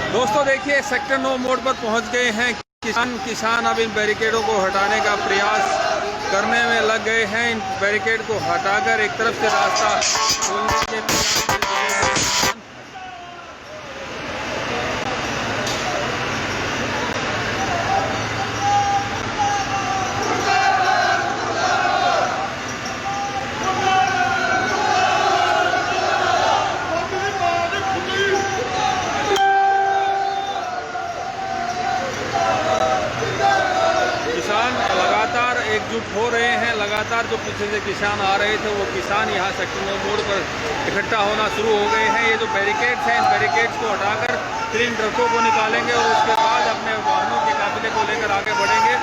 दोस्तों देखिए सेक्टर 9 मोड़ पर पहुंच गए हैं किसान अब इन बैरिकेडों को हटाने का प्रयास करने में लग गए हैं। इन बैरिकेड को हटाकर एक तरफ से रास्ता खोलने के प्रयास। किसान लगातार एकजुट हो रहे हैं। लगातार जो पीछे से किसान आ रहे थे वो किसान यहाँ सेक्टर 9 मोड़ पर इकट्ठा होना शुरू हो गए हैं। ये जो बैरिकेड्स हैं इन बैरिकेड्स को हटाकर फिर इन ट्रकों को निकालेंगे और उसके बाद अपने वाहनों के काफिले को लेकर आगे बढ़ेंगे।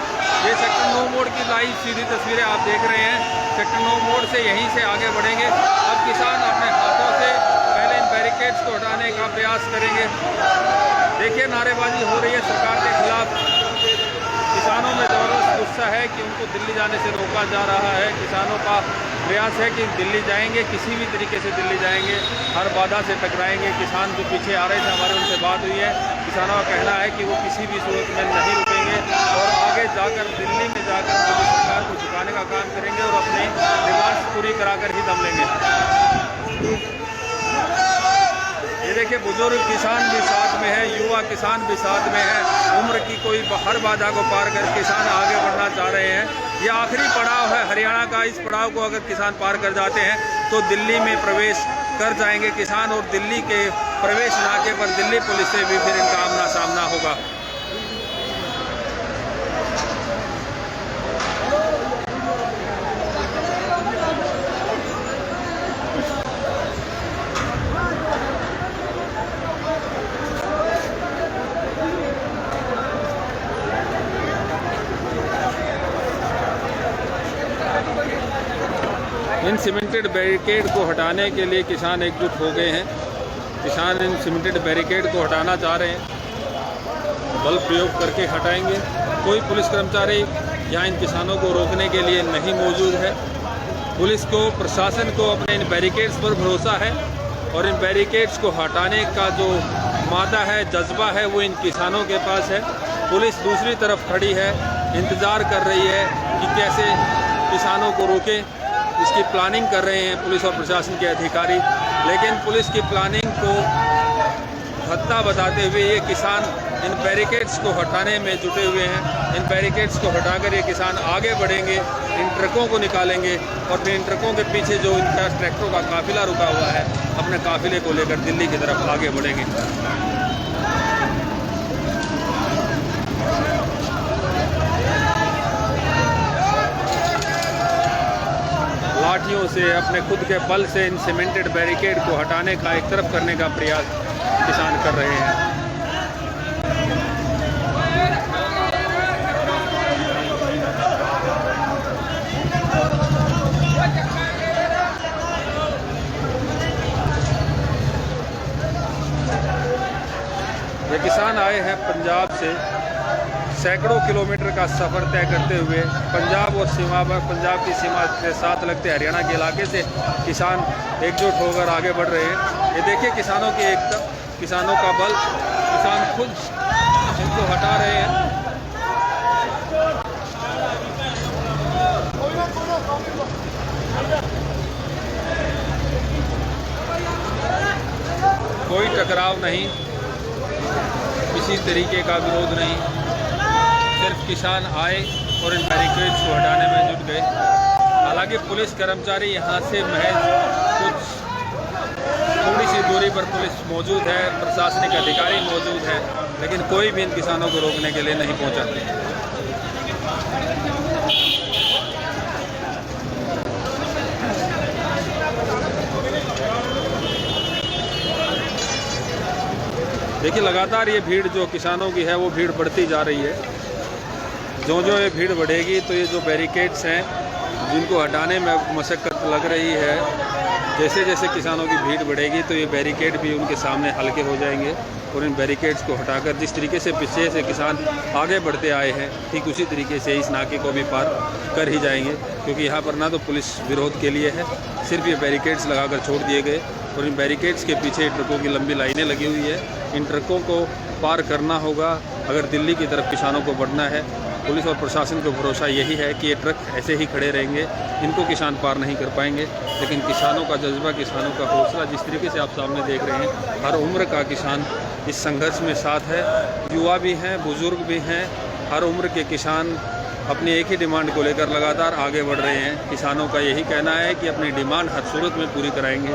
ये सेक्टर 9 मोड़ की लाइव सीधी तस्वीरें आप देख रहे हैं। सेक्टर 9 मोड़ से यहीं से आगे बढ़ेंगे। अब किसान अपने हाथों से पहले इन बैरिकेड्स को हटाने का प्रयास करेंगे। देखिए नारेबाजी हो रही है सरकार के खिलाफ। किसानों में ज़बरदस्त गुस्सा है कि उनको दिल्ली जाने से रोका जा रहा है। किसानों का प्रयास है कि दिल्ली जाएंगे, किसी भी तरीके से दिल्ली जाएंगे, हर बाधा से टकराएंगे। किसान जो पीछे आ रहे थे हमारे उनसे बात हुई है। किसानों का कहना है कि वो किसी भी सूरत में नहीं रुकेंगे और आगे जाकर दिल्ली में जाकर मोदी सरकार को झुकाने का काम करेंगे और अपनी डिमांड्स पूरी कराकर ही दम लेंगे। ये देखिए बुजुर्ग किसान भी साथ में है, युवा किसान भी साथ में है। उम्र की कोई हर बाधा को पार कर किसान आगे बढ़ना चाह रहे हैं। ये आखिरी पड़ाव है हरियाणा का। इस पड़ाव को अगर किसान पार कर जाते हैं तो दिल्ली में प्रवेश कर जाएंगे किसान और दिल्ली के प्रवेश नाके पर दिल्ली पुलिस से भी फिर इनका आमना सामना होगा। इन सीमेंटेड बैरिकेड को हटाने के लिए किसान एकजुट हो गए हैं। किसान इन सीमेंटेड बैरिकेड को हटाना चाह रहे हैं। बल प्रयोग करके हटाएंगे। कोई पुलिस कर्मचारी यहाँ इन किसानों को रोकने के लिए नहीं मौजूद है। पुलिस को, प्रशासन को अपने इन बैरिकेड्स पर भरोसा है और इन बैरिकेड्स को हटाने का जो मादा है, जज्बा है, वो इन किसानों के पास है। पुलिस दूसरी तरफ खड़ी है, इंतज़ार कर रही है कि कैसे किसानों को रोके। इसकी प्लानिंग कर रहे हैं पुलिस और प्रशासन के अधिकारी, लेकिन पुलिस की प्लानिंग को भद्दा बताते हुए ये किसान इन बैरिकेड्स को हटाने में जुटे हुए हैं। इन बैरिकेड्स को हटाकर ये किसान आगे बढ़ेंगे, इन ट्रकों को निकालेंगे और फिर इन ट्रकों के पीछे जो इनका ट्रैक्टरों का काफिला रुका हुआ है अपने काफिले को लेकर दिल्ली की तरफ आगे बढ़ेंगे। लाठियों से, अपने खुद के बल से इन सीमेंटेड बैरिकेड को हटाने का, एक तरफ करने का प्रयास किसान कर रहे हैं। ये किसान आए हैं पंजाब से। सैकड़ों किलोमीटर का सफ़र तय करते हुए पंजाब और सीमा पर, पंजाब की सीमा के साथ लगते हरियाणा के इलाके से किसान एकजुट होकर आगे बढ़ रहे हैं। ये देखिए किसानों की एकता, किसानों का बल। किसान खुद इनको हटा रहे हैं। कोई टकराव नहीं, किसी तरीके का विरोध नहीं, सिर्फ किसान आए और इन बैरिकेड्स को हटाने में जुट गए। हालांकि पुलिस कर्मचारी यहाँ से महज कुछ थोड़ी सी दूरी पर पुलिस मौजूद है, प्रशासनिक अधिकारी मौजूद है, लेकिन कोई भी इन किसानों को रोकने के लिए नहीं पहुँचा। देखिए लगातार ये भीड़ जो किसानों की है वो भीड़ बढ़ती जा रही है। जो ये भीड़ बढ़ेगी तो ये जो बैरिकेड्स हैं जिनको हटाने में मशक्क़त लग रही है, जैसे जैसे किसानों की भीड़ बढ़ेगी तो ये बैरिकेड भी उनके सामने हल्के हो जाएंगे और इन बैरिकेड्स को हटाकर जिस तरीके से पीछे से किसान आगे बढ़ते आए हैं ठीक उसी तरीके से इस नाके को भी पार कर ही जाएंगे, क्योंकि यहाँ पर ना तो पुलिस विरोध के लिए है, सिर्फ ये बैरिकेड्स लगाकर छोड़ दिए गए और इन बैरिकेड्स के पीछे ट्रकों की लंबी लाइनें लगी हुई है। इन ट्रकों को पार करना होगा अगर दिल्ली की तरफ किसानों को बढ़ना है। पुलिस और प्रशासन को भरोसा यही है कि ये ट्रक ऐसे ही खड़े रहेंगे, इनको किसान पार नहीं कर पाएंगे। लेकिन किसानों का जज्बा, किसानों का हौसला जिस तरीके से आप सामने देख रहे हैं, हर उम्र का किसान इस संघर्ष में साथ है। युवा भी हैं, बुज़ुर्ग भी हैं, हर उम्र के किसान अपनी एक ही डिमांड को लेकर लगातार आगे बढ़ रहे हैं। किसानों का यही कहना है कि अपनी डिमांड हर सूरत में पूरी कराएंगे।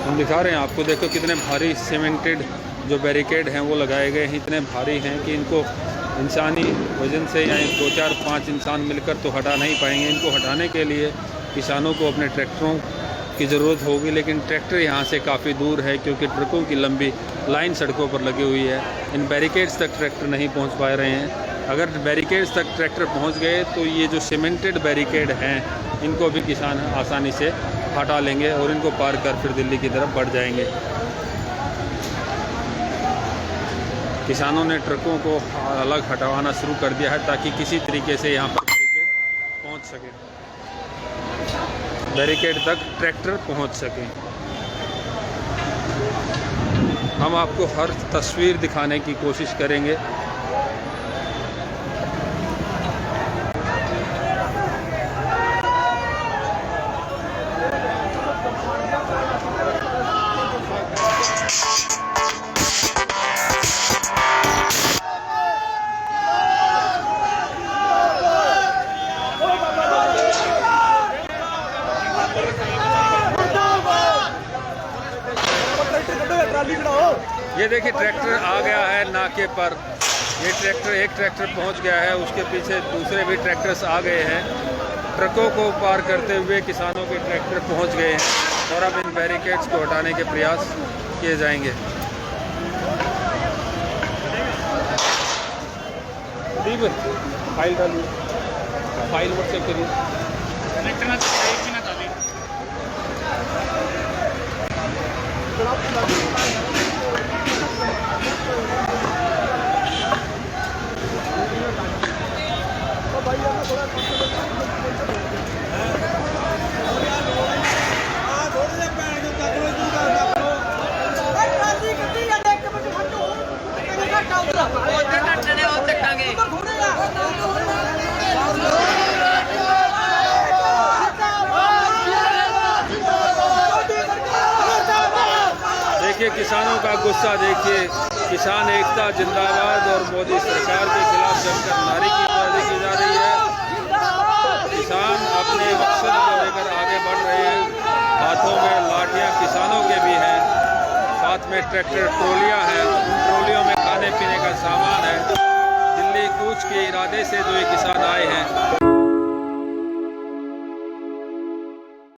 हम दिखा रहे हैं आपको, देखो कितने भारी सीमेंटेड जो बैरिकेड हैं वो लगाए गए हैं। इतने भारी हैं कि इनको इंसानी वजन से या 2, 4, 5 इंसान मिलकर तो हटा नहीं पाएंगे। इनको हटाने के लिए किसानों को अपने ट्रैक्टरों की ज़रूरत होगी, लेकिन ट्रैक्टर यहाँ से काफ़ी दूर है क्योंकि ट्रकों की लंबी लाइन सड़कों पर लगी हुई है। इन बैरिकेड्स तक ट्रैक्टर नहीं पहुँच पा रहे हैं। अगर बैरिकेड्स तक ट्रैक्टर पहुँच गए तो ये जो सीमेंटेड बैरिकेड हैं इनको भी किसान आसानी से हटा लेंगे और इनको पार कर फिर दिल्ली की तरफ बढ़ जाएंगे। किसानों ने ट्रकों को अलग हटवाना शुरू कर दिया है ताकि किसी तरीके से यहाँ पर बैरिकेड पहुँच सके, बैरिकेड तक ट्रैक्टर पहुँच सके। हम आपको हर तस्वीर दिखाने की कोशिश करेंगे। ये देखिए ट्रैक्टर आ गया है नाके पर। ये ट्रैक्टर, एक ट्रैक्टर पहुंच गया है, उसके पीछे दूसरे भी ट्रैक्टर्स आ गए हैं। ट्रकों को पार करते हुए किसानों के ट्रैक्टर पहुंच गए हैं और अब इन बैरिकेड्स को हटाने के प्रयास किए जाएंगे। फाइल डालिए, फाइल व्हाट्सएप करिए। देखिए किसानों का गुस्सा देखिए। किसान एकता जिंदाबाद और मोदी सरकार के खिलाफ जमकर नारेबाजी की जा रही है। किसान अपने मकसद को लेकर आगे बढ़ रहे हैं। हाथों में लाठियां किसानों के भी हैं, साथ में ट्रैक्टर ट्रॉलियां हैं। उन ट्रॉलियों में खाने पीने का सामान है। दिल्ली कूच के इरादे से जो ये किसान आए हैं